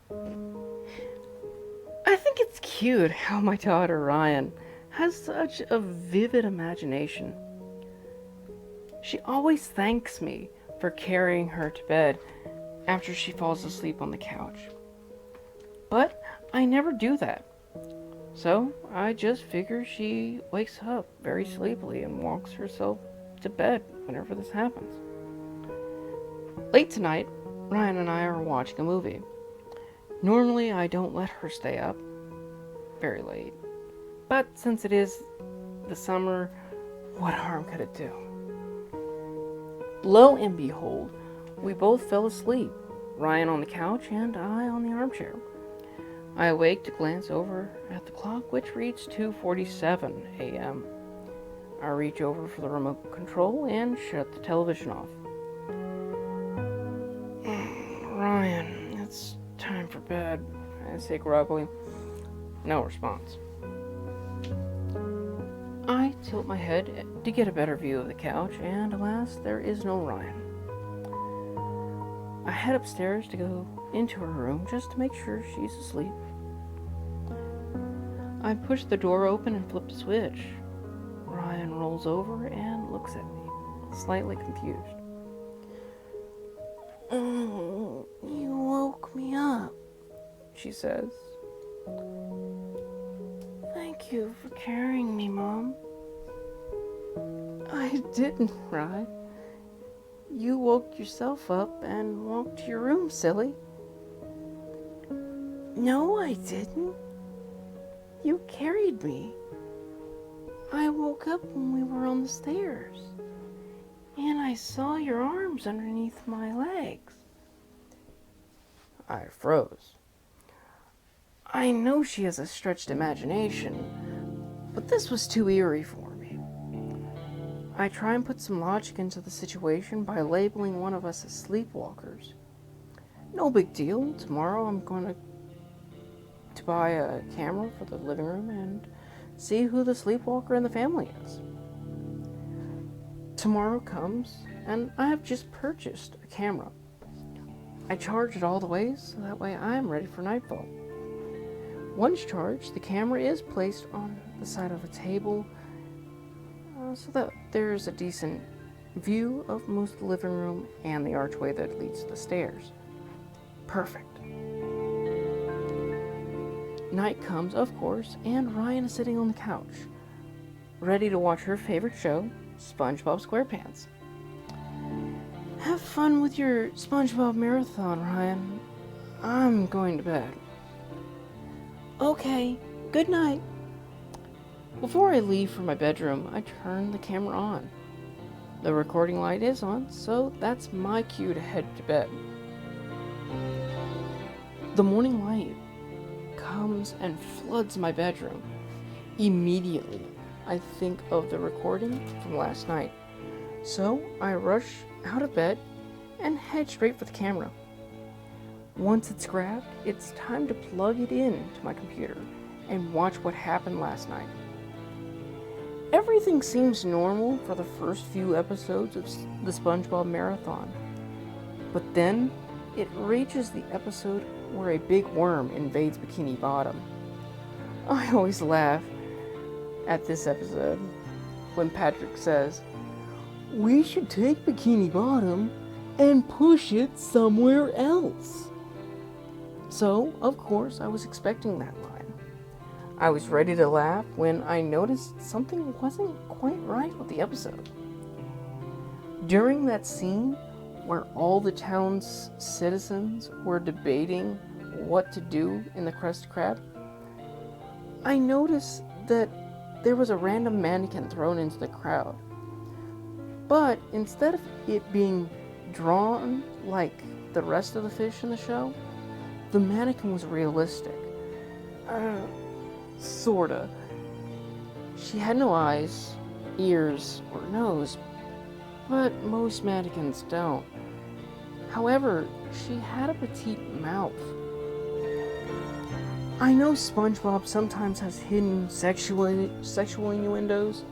I think it's cute how my daughter Ryan has such a vivid imagination. She always thanks me for carrying her to bed after she falls asleep on the couch. But I never do that. So I just figure she wakes up very sleepily and walks herself to bed whenever this happens. Late tonight, Ryan and I are watching a movie. Normally, I don't let her stay up very late. But since it is the summer, what harm could it do? Lo and behold, we both fell asleep, Ryan on the couch and I on the armchair. I awake to glance over at the clock, which reads 2:47 a.m. I reach over for the remote control and shut the television off. Ryan, it's time for bed, I say groggily. No response. I tilt my head to get a better view of the couch, and alas, there is no Ryan. I head upstairs to go into her room just to make sure she's asleep. I push the door open and flip the switch. Ryan rolls over and looks at me, slightly confused. You woke me up, she says. Thank you for carrying me, Mom. I didn't, Ryan. You woke yourself up and walked to your room, silly. No, I didn't. You carried me. I woke up when we were on the stairs, and I saw your arms underneath my legs. I froze. I know she has a stretched imagination, but this was too eerie for me. I try and put some logic into the situation by labeling one of us as sleepwalkers. No big deal. Tomorrow I'm going to buy a camera for the living room and see who the sleepwalker in the family is. Tomorrow comes, and I have just purchased a camera. I charge it all the way so that way I am ready for nightfall. Once charged, the camera is placed on the side of a table so that there's a decent view of most of the living room and the archway that leads to the stairs. Perfect. Night comes, of course, and Ryan is sitting on the couch, ready to watch her favorite show, SpongeBob SquarePants. Have fun with your SpongeBob marathon, Ryan. I'm going to bed. Okay, good night. Before I leave for my bedroom, I turn the camera on. The recording light is on, so that's my cue to head to bed. The morning light comes and floods my bedroom. Immediately, I think of the recording from last night. So I rush out of bed and head straight for the camera. Once it's grabbed, it's time to plug it in to my computer and watch what happened last night. Everything seems normal for the first few episodes of the SpongeBob marathon. But then it reaches the episode where a big worm invades Bikini Bottom. I always laugh at this episode when Patrick says, "We should take Bikini Bottom and push it somewhere else." So, of course, I was expecting that line. I was ready to laugh when I noticed something wasn't quite right with the episode. During that scene where all the town's citizens were debating what to do in the Krusty Krab, I noticed that there was a random mannequin thrown into the crowd. But instead of it being drawn like the rest of the fish in the show, the mannequin was realistic. Sorta. She had no eyes, ears, or nose, but most mannequins don't. However, she had a petite mouth. I know SpongeBob sometimes has hidden sexual innuendos,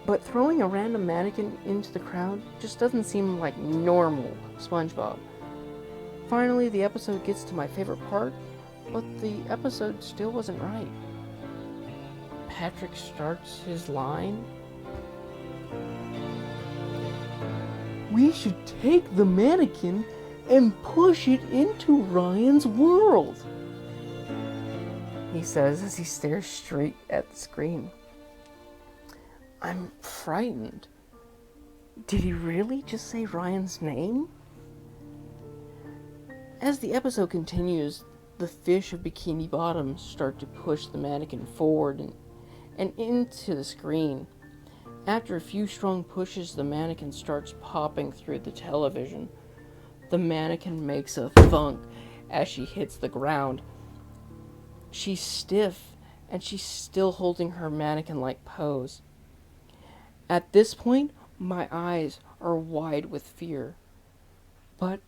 but throwing a random mannequin into the crowd just doesn't seem like normal SpongeBob. Finally, the episode gets to my favorite part, but the episode still wasn't right. Patrick starts his line. We should take the mannequin and push it into Ryan's world, he says as he stares straight at the screen. I'm frightened. Did he really just say Ryan's name? As the episode continues, the fish of Bikini Bottom start to push the mannequin forward and into the screen. After a few strong pushes, the mannequin starts popping through the television. The mannequin makes a thunk as she hits the ground. She's stiff, and she's still holding her mannequin-like pose. At this point, my eyes are wide with fear. But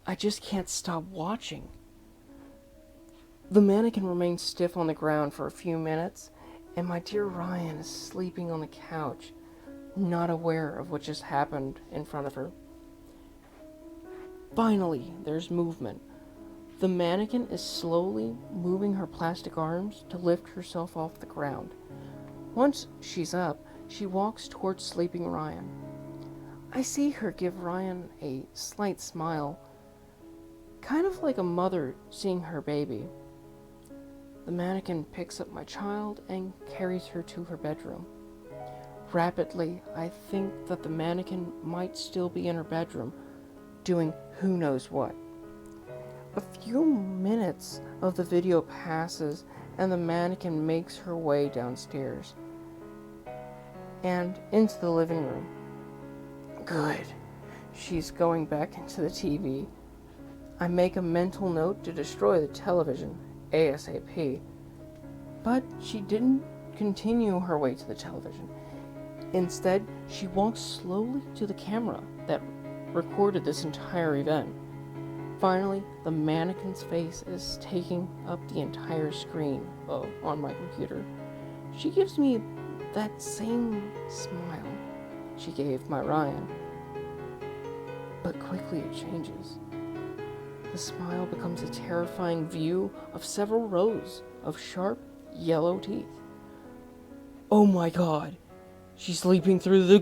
I just can't stop watching. The mannequin remains stiff on the ground for a few minutes, and my dear Ryan is sleeping on the couch, not aware of what just happened in front of her. Finally, there's movement. The mannequin is slowly moving her plastic arms to lift herself off the ground. Once she's up, she walks towards sleeping Ryan. I see her give Ryan a slight smile, kind of like a mother seeing her baby. The mannequin picks up my child and carries her to her bedroom. Rapidly, I think that the mannequin might still be in her bedroom, doing who knows what. A few minutes of the video passes and the mannequin makes her way downstairs and into the living room. Good. She's going back into the TV. I make a mental note to destroy the television ASAP. But she didn't continue her way to the television. Instead, she walks slowly to the camera that recorded this entire event. Finally, the mannequin's face is taking up the entire screen on my computer. She gives me that same smile she gave my Ryan. But quickly it changes. The smile becomes a terrifying view of several rows of sharp yellow teeth. Oh my god! She's leaping through the...